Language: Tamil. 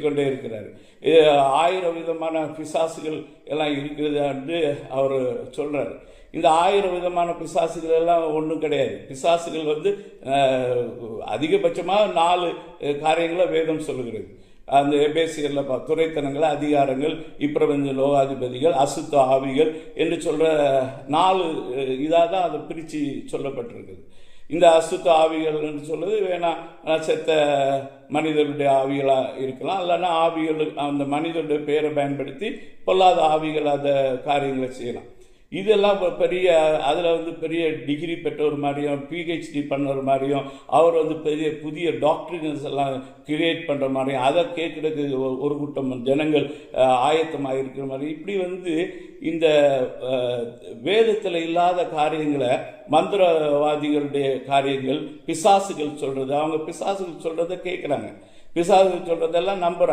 சொல்லிக்கொண்டே இருக்கிறார். 1000 விதமான பிசாசுகள் எல்லாம் இருக்கிறது என்று அவர் சொல்றாரு. இந்த 1000 விதமான பிசாசுகள் எல்லாம் ஒன்றும் கிடையாது. பிசாசுகள் அதிகபட்சமாக 4 காரியங்களை வேதம் சொல்லுகிறது. அந்த எபேசியர்ல துரைத்தனங்கள், அதிகாரங்கள், இப்பிரபஞ்ச லோகாதிபதிகள், அசுத்த ஆவிகள் என்று சொல்ற 4 இதாக தான் அதை பிரித்து சொல்லப்பட்டிருக்குது. இந்த அசுத்த ஆவிகள் என்று சொல்றது வேணா செத்த மனிதனுடைய ஆவிகளாக இருக்கலாம், இல்லைன்னா ஆவிகள் அந்த மனிதனுடைய பெயரை பயன்படுத்தி பொல்லாத ஆவிகள் அந்த காரியங்களை செய்யலாம். இதெல்லாம் பெரிய அதில் பெரிய டிகிரி பெற்றவர் மாதிரியும் பிஹெச்டி பண்ணவர் மாதிரியும் அவர் பெரிய புதிய டாக்டரின்ஸ் எல்லாம் கிரியேட் பண்ணுற மாதிரியும் அதை கேட்குறதுக்கு ஒரு கூட்டம் ஜனங்கள் ஆயத்தமாக இருக்கிற மாதிரி இப்படி இந்த வேதத்தில் இல்லாத காரியங்களை மந்திரவாதிகளுடைய காரியங்கள், பிசாசுகள் சொல்கிறது, அவங்க பிசாசுகள் சொல்கிறத கேட்குறாங்க, பிசாசுகள் சொல்கிறதெல்லாம் நம்புகிறாங்க.